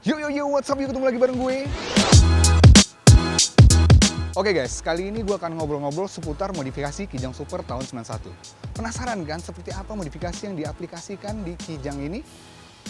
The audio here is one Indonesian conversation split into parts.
Yo, what's up? Yuk ketemu lagi bareng gue. Oke guys, kali ini gue akan ngobrol-ngobrol seputar modifikasi Kijang Super tahun 91. Penasaran kan seperti apa modifikasi yang diaplikasikan di Kijang ini?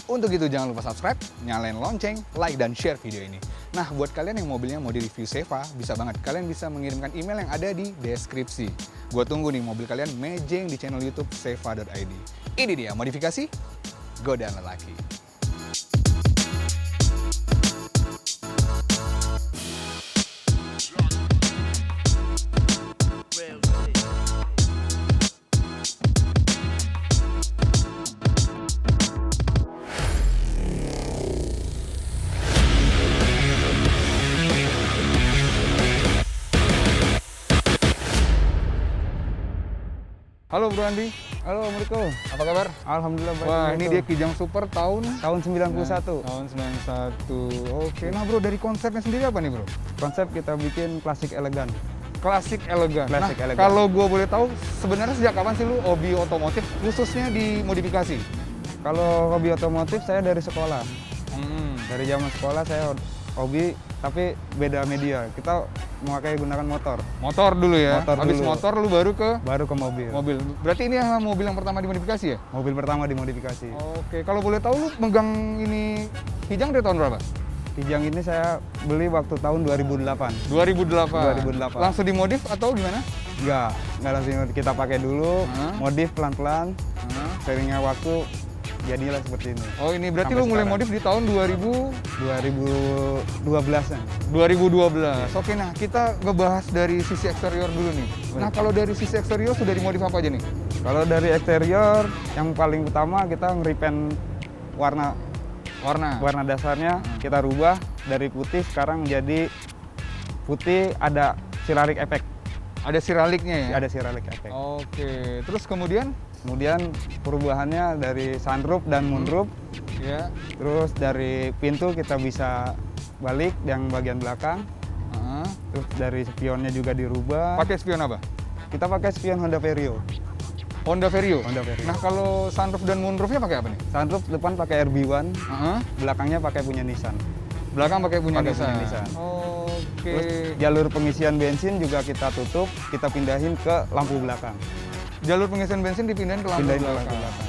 Untuk itu jangan lupa subscribe, nyalain lonceng, like, dan share video ini. Nah, buat kalian yang mobilnya mau di-review Seva, bisa banget. Kalian bisa mengirimkan email yang ada di deskripsi. Gue tunggu nih mobil kalian mejeng di channel YouTube seva.id. Ini dia modifikasi Godaan Lelaki. Halo Bro Andi. Halo, Assalamualaikum. Apa kabar? Alhamdulillah baik. Wah, ini dia Kijang Super tahun 91. Tahun 91. Oke, nah Bro, dari konsepnya sendiri apa nih Bro? Konsep kita bikin klasik elegan. Klasik elegan. Klasik Nah, elegan. kalau gue boleh tahu, sebenarnya sejak kapan sih lu hobi otomotif, khususnya di modifikasi? Kalau hobi otomotif saya dari sekolah. Hmm. Dari zaman sekolah saya hobi, tapi beda media. Kita gunakan motor. Motor dulu ya? Motor Habis dulu. motor lu baru ke Baru ke mobil. mobil. Berarti ini mobil yang pertama dimodifikasi ya? Mobil pertama dimodifikasi. Oke, kalau boleh tahu lu megang ini Kijang dari tahun berapa? Kijang ini saya beli waktu tahun 2008. 2008. 2008. Langsung dimodif atau gimana? Nggak langsung kita pakai dulu, modif pelan-pelan. Hah? Seringnya waktu jadilah seperti ini. Oh ini berarti Sampai lu mulai sekarang. modif di tahun 2012-an. 2012. Oke, nah kita ngebahas dari sisi eksterior dulu nih. Nah kalau dari sisi eksterior sudah dimodif apa aja nih? Kalau dari eksterior, yang paling utama kita nge-repaint warna dasarnya. Kita rubah dari putih sekarang menjadi putih, ada ceramic effect. Ada siraliknya ya? Ada ceramic effect. Oke, terus kemudian? Kemudian perubahannya dari sunroof dan moonroof. Ya. Terus dari pintu kita bisa balik yang bagian belakang. Terus dari spionnya juga dirubah. Pakai spion apa? Kita pakai spion Honda Vario. Honda Vario. Honda Vario. Nah kalau sunroof dan moonroofnya pakai apa nih? Sunroof depan pakai RB1, Heeh. belakangnya pakai punya Nissan. Belakang pakai punya Pakai Nissan. punya Nissan. Oke. Terus jalur pengisian bensin juga kita tutup, kita pindahin ke lampu belakang. Jalur pengisian bensin dipindahin ke lampu Pindahin ke belakang. lampu belakang.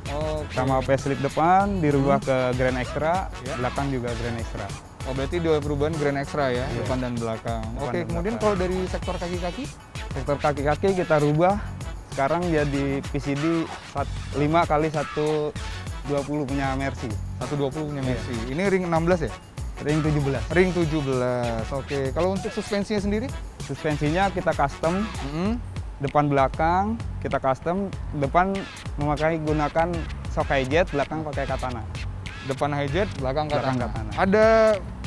Oke. Sama facelift depan dirubah ke Grand Extra, Ya. belakang juga Grand Extra. Oh berarti dua perubahan Grand Extra ya, Iya. depan dan belakang. Depan Oke, dan kemudian belakang. kalau dari sektor kaki-kaki? Sektor kaki-kaki kita rubah, sekarang jadi PCD 5 kali 120 punya Mercy. 120 punya Mercy. Ini ring 16 ya? Ring 17. Ring 17. Oke. Kalau untuk suspensinya sendiri? Suspensinya kita custom, depan belakang kita custom, depan gunakan shock highjet, belakang pakai katana. Depan highjet, belakang Belakang katana. katana. Ada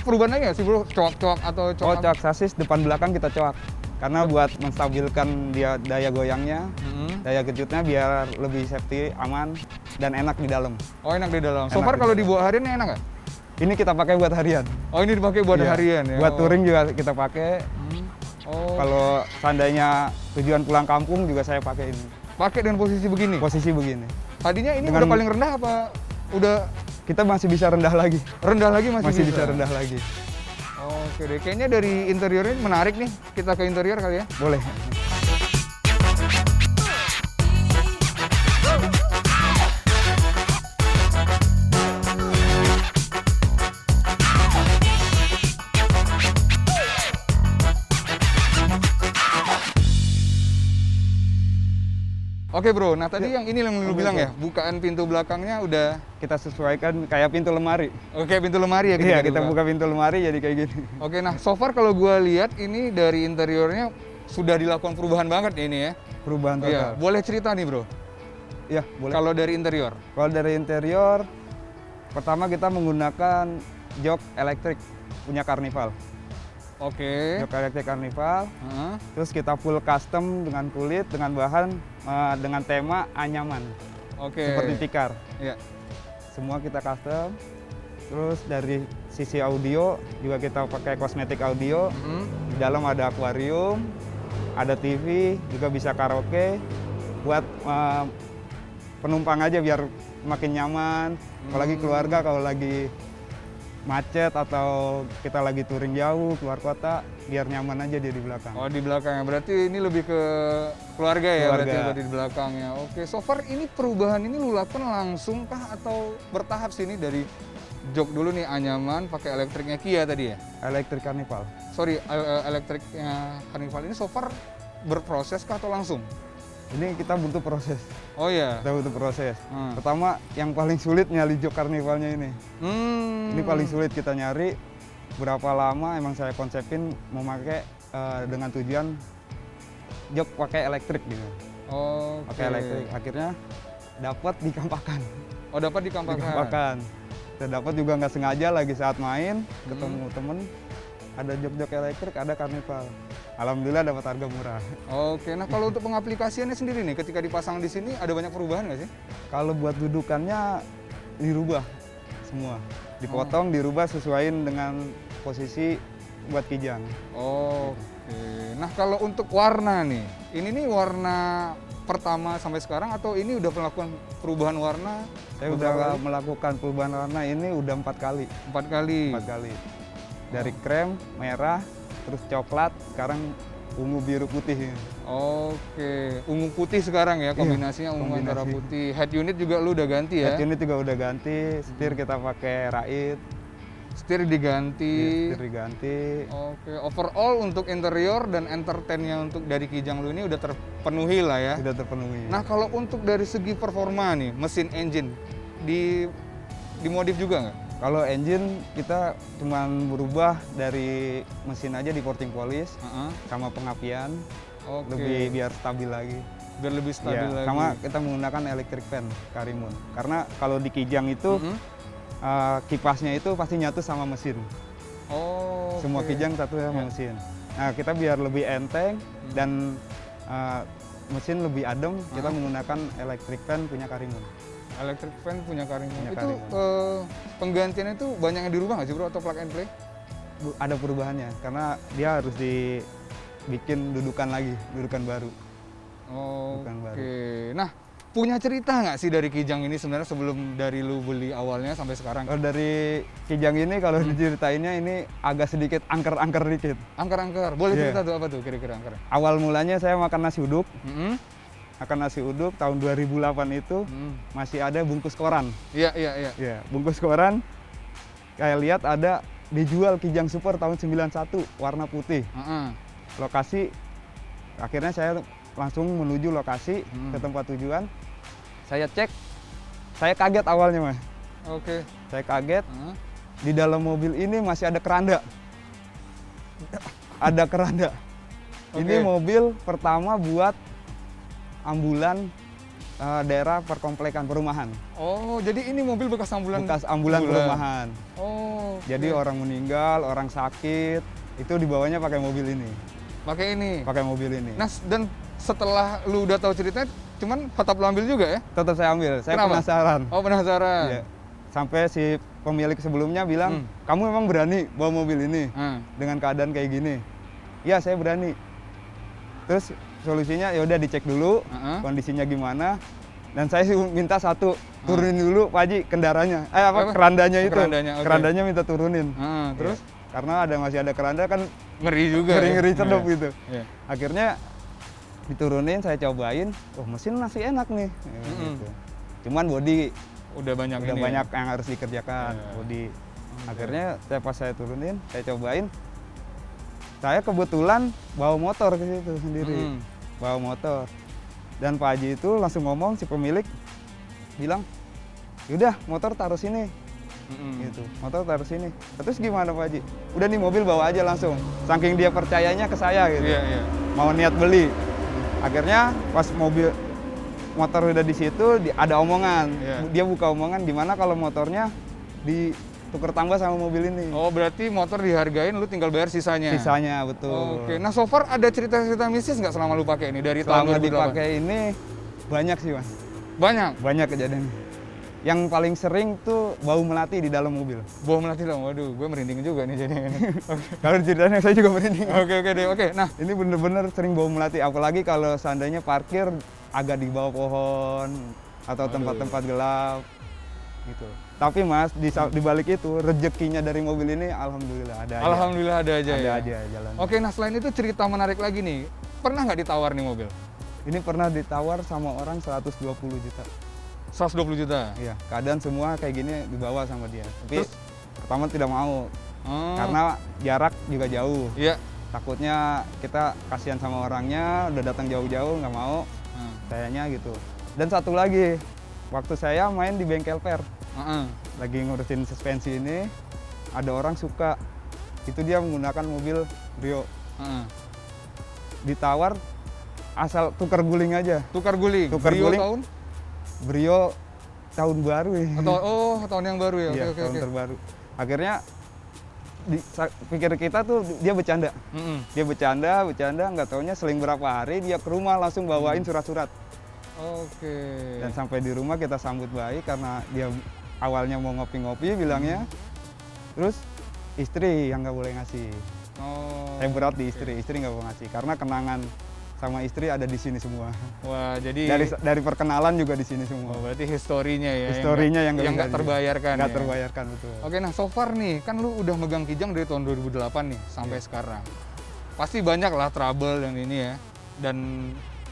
perubahan lagi nggak sih bro? Coak-coak atau Oh, coak? coak sasis depan belakang kita coak. Karena buat menstabilkan dia daya goyangnya, daya kejutnya biar lebih safety, aman, dan enak di dalam. Oh enak di dalam. So Enak far di kalau dalam. dibawa harian enak nggak? Ini kita pakai buat harian. Oh ini dipakai buat Iya. harian ya? Buat Oh. touring juga kita pakai. Oh. Kalau seandainya tujuan pulang kampung juga saya pakai ini. Pakai dengan posisi begini? Posisi begini. Tadinya ini Dengan- udah paling rendah apa? Udah Kita masih bisa rendah lagi. rendah lagi Masih bisa rendah lagi. Oke deh, kayaknya dari interiornya menarik nih. Kita ke interior kali ya. Boleh. Oke bro, nah tadi yang ini yang lu bilang ya, bukaan pintu belakangnya udah Kita sesuaikan kayak pintu lemari. oke pintu lemari ya Iya, ketika kita dibuka. buka pintu lemari jadi kayak gini. Oke, nah so far kalau gua lihat ini dari interiornya sudah dilakukan perubahan banget nih ini ya. Perubahan Iya, total. boleh cerita nih bro. Iya, boleh. Kalau dari interior, Kalau dari interior, pertama kita menggunakan jok elektrik punya Carnival. oke. Jok elektrik Carnival. Heeh. Terus kita full custom dengan kulit, dengan bahan, dengan tema anyaman. Oke. Seperti tikar. Iya. Semua kita custom. Terus dari sisi audio juga kita pakai kosmetik audio. Di dalam ada akuarium, ada TV, juga bisa karaoke. Buat penumpang aja biar makin nyaman. Apalagi keluarga kalau lagi macet atau kita lagi touring jauh keluar kota, biar nyaman aja dia di belakang. Oh, di belakangnya. Berarti ini lebih ke keluarga ya, berarti Keluarga. di belakangnya. Oke, so far ini perubahan ini lu lakukan langsung kah atau bertahap sini dari jok dulu nih anyaman pakai elektriknya Kia tadi ya? Elektrik Carnival. Sorry, elektriknya Carnival ini so far berproses kah atau langsung? Ini kita butuh proses. Oh iya. Kita butuh proses. Hmm. Pertama, yang paling sulit nyali jok Carnivalnya ini. Ini paling sulit kita nyari. Berapa lama emang saya konsepin mau pakai dengan tujuan jok pakai elektrik gitu. Oh, Pakai elektrik. Akhirnya dapat di Kampakan. Oh, dapat di Di Kampakan. Kampakan. Kita dapat juga nggak sengaja lagi saat main ketemu temen, ada jok-jok elektrik, ada Carnival. Alhamdulillah dapat harga murah. Oke, nah kalau untuk pengaplikasiannya sendiri nih, ketika dipasang di sini ada banyak perubahan nggak sih? Kalau buat dudukannya dirubah semua, dipotong, dirubah sesuaiin dengan posisi buat kijang. Oke, nah kalau untuk warna nih, ini nih warna pertama sampai sekarang atau ini udah melakukan perubahan warna? Saya beberapa udah melakukan perubahan warna ini udah 4 kali. 4 kali. 4 kali. Dari krem, merah, terus coklat, sekarang ungu, biru, putih. Oke, ungu putih sekarang ya, kombinasinya ungu antara kombinasi. putih. Head unit juga lu udah ganti ya? Head unit juga udah ganti, setir kita pakai Rait, Setir diganti. setir diganti. Oke, overall untuk interior dan entertainnya untuk dari Kijang lu ini udah terpenuhi lah ya. Sudah terpenuhi. Nah kalau untuk dari segi performa nih, mesin engine dimodif juga nggak? Kalau engine kita cuman berubah dari mesin aja di porting polish sama pengapian, Oke. lebih biar stabil lagi. Biar lebih stabil Iya, lagi. sama kita menggunakan electric fan Karimun. Karena kalau di Kijang itu kipasnya itu pasti nyatu sama mesin. Oh. Semua Kijang satu sama mesin. Nah kita biar lebih enteng dan mesin lebih adem, kita menggunakan electric fan punya Karimun. Electric fan punya Karimun. Punya Itu Karimun. penggantiannya itu banyak yang dirubah nggak sih bro atau plug and play? Ada perubahannya karena dia harus dibikin dudukan lagi, dudukan baru. Bukan baru. Oke. Nah, punya cerita nggak sih dari Kijang ini sebenarnya sebelum dari lu beli awalnya sampai sekarang? Kalau dari Kijang ini kalau diceritainnya ini agak sedikit angker-angker dikit. Angker-angker. Boleh Iya. cerita tuh apa tuh kira-kira angker? Awal mulanya saya makan nasi uduk, Mm-mm. makan nasi uduk tahun 2008 itu masih ada bungkus koran. Iya, iya, iya. Ya, bungkus koran kayak lihat ada dijual Kijang Super tahun 91 warna putih. Heeh. Lokasi akhirnya saya langsung menuju lokasi ke tempat tujuan. Saya cek, saya kaget awalnya mas. Oke. Saya kaget Heeh. di dalam mobil ini masih ada keranda. Ada keranda. Oke. Ini mobil pertama buat ambulan daerah perkomplekan perumahan. Oh, jadi ini mobil bekas ambulan. Bekas ambulan perumahan. Oh. Jadi orang meninggal, orang sakit, itu dibawanya pakai mobil ini. pakai ini. Pakai mobil ini. Nah, dan setelah lu udah tahu ceritanya, cuman tetap lu ambil juga ya? Tetap saya ambil. Saya Kenapa? penasaran. Oh, penasaran. Iya. Sampai si pemilik sebelumnya bilang, kamu memang berani bawa mobil ini dengan keadaan kayak gini? Ya, saya berani. Terus solusinya ya udah dicek dulu kondisinya gimana. Dan saya sih minta satu, turunin dulu Pak Haji kendaranya. Kerandanya itu. Kerandanya, oke. Kerandanya minta turunin. Terus? Ya. Karena masih ada keranda kan Ngeri juga. ngeri-ngeri ya? cedok Iya. gitu. Iya. Akhirnya diturunin, saya cobain, oh mesin masih enak nih. Gitu. Cuman body Udah banyak udah ini. banyak yang harus dikerjakan, Iya. body. Akhirnya pas saya turunin, saya cobain. Saya kebetulan bawa motor ke situ sendiri. Bawa motor. Dan Pak Haji itu langsung ngomong, si pemilik bilang, yaudah motor taruh sini. Gitu. Motor taruh sini. Terus gimana Pak Haji? Udah nih mobil bawa aja langsung. Saking dia percayanya ke saya gitu. Iya, iya. Mau niat beli. Akhirnya pas motor udah di situ ada omongan. Iya. Dia buka omongan gimana kalau motornya ditukar tambah sama mobil ini. Oh, berarti motor dihargain, lu tinggal bayar sisanya. Sisanya betul. Oke. Nah, so far ada cerita-cerita mistis nggak selama lu pakai ini dari Selama tahun 2008? dipakai ini banyak sih Mas. Banyak. Banyak kejadian. Yang paling sering tuh bau melati di dalam mobil. Bau melati dong. Waduh, gue merinding juga nih jadinya. Kalau ceritanya saya juga merinding. Oke deh. Oke. Nah, Ini bener-bener sering bau melati, apalagi kalau seandainya parkir agak di bawah pohon atau tempat-tempat gelap gitu. Tapi Mas, di balik itu rezekinya dari mobil ini alhamdulillah ada aja. Alhamdulillah ada aja Ada ya. aja jalan. Oke, nah selain itu cerita menarik lagi nih. Pernah nggak ditawar nih mobil? Ini pernah ditawar sama orang 120 juta. 120 juta. Iya, keadaan semua kayak gini dibawa sama dia. Tapi Terus? pertama tidak mau Oh, karena jarak juga jauh. iya. Takutnya kita kasihan sama orangnya, udah datang jauh-jauh nggak mau, Hmm. kayaknya gitu. Dan satu lagi, waktu saya main di bengkel per, Heeh. lagi ngurusin suspensi ini, ada orang suka, itu dia menggunakan mobil Brio, Heeh. ditawar asal tukar guling aja. Tukar guling. Tukar Brio guling. tahun? Brio tahun baru ya. Atau tahun yang baru ya. Iya, Oke, tahun oke. terbaru. Akhirnya pikir kita tuh dia bercanda. Mm-mm. Dia bercanda, nggak taunya seling berapa hari dia ke rumah langsung bawain surat-surat. Oke. Dan sampai di rumah kita sambut baik karena dia awalnya mau ngopi-ngopi bilangnya. Terus istri yang nggak boleh ngasih. Oh. Saya berat di istri nggak boleh ngasih karena kenangan sama istri ada di sini semua. Wah, jadi Dari perkenalan juga di sini semua. oh, berarti historinya ya. Historinya yang nggak bisa terbayarkan. nggak ya? terbayarkan betul. Oke, nah so far nih, kan lu udah megang Kijang dari tahun 2008 nih sampai sekarang. Pasti banyak lah trouble yang ini ya. Dan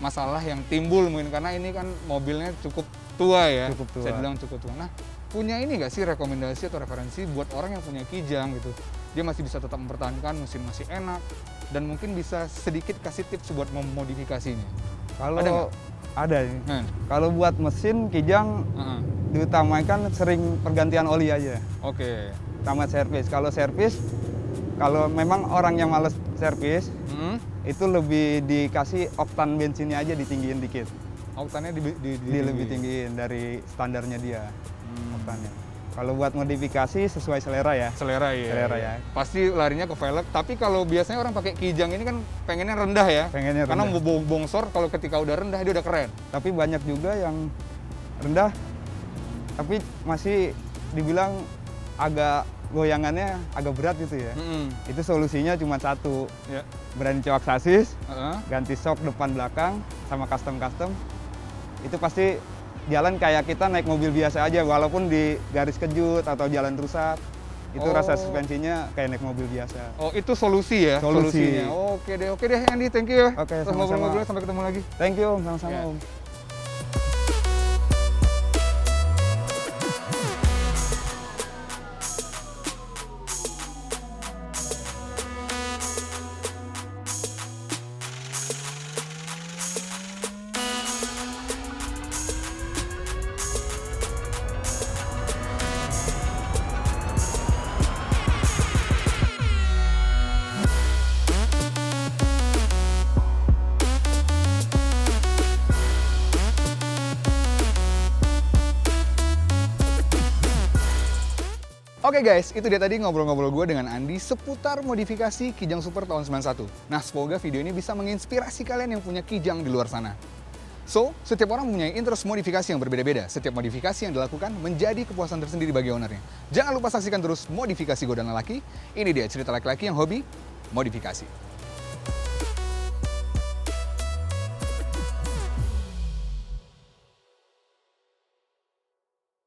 masalah yang timbul mungkin karena ini kan mobilnya cukup tua ya. Cukup tua. Saya bilang cukup tua. Nah, punya ini nggak sih rekomendasi atau referensi buat orang yang punya Kijang gitu? Dia masih bisa tetap mempertahankan, mesin masih enak, dan mungkin bisa sedikit kasih tips buat memodifikasinya. Ada nggak? Kalau ada nih. Nah, Kalau buat mesin Kijang heeh. diutamakan sering pergantian oli aja. Oke. Sama servis. Kalau memang orang yang males servis, Hmm. itu lebih dikasih oktan bensinnya aja ditinggiin dikit. Oktannya Lebih tinggiin dari standarnya dia Hmm. oktannya. Kalau buat modifikasi sesuai selera ya. Selera ya. Selera ya. Pasti larinya ke velg. Tapi kalau biasanya orang pakai Kijang ini kan pengennya rendah ya. Pengennya Karena rendah. bongsor kalau ketika udah rendah dia udah keren. Tapi banyak juga yang rendah, tapi masih dibilang agak goyangannya agak berat gitu ya. Mm-mm. Itu solusinya cuma satu, Ya. berani coak sasis, Heeh. ganti shock depan belakang sama custom. Itu pasti jalan kayak kita naik mobil biasa aja walaupun di garis kejut atau jalan rusak. Itu Oh. rasa suspensinya kayak naik mobil biasa. Oh, itu solusi ya? Solusi. Solusinya. Oke deh Andy, thank you ya. Oke, Terus sama-sama. ngobrol-ngobrol sampai ketemu lagi. Thank you Om, sama-sama Ya. Om. Oke guys, itu dia tadi ngobrol-ngobrol gue dengan Andi seputar modifikasi Kijang Super tahun 91. Nah, semoga video ini bisa menginspirasi kalian yang punya Kijang di luar sana. So, setiap orang mempunyai interest modifikasi yang berbeda-beda. Setiap modifikasi yang dilakukan menjadi kepuasan tersendiri bagi ownernya. Jangan lupa saksikan terus Modifikasi Godaan Lelaki. Ini dia cerita laki-laki yang hobi modifikasi.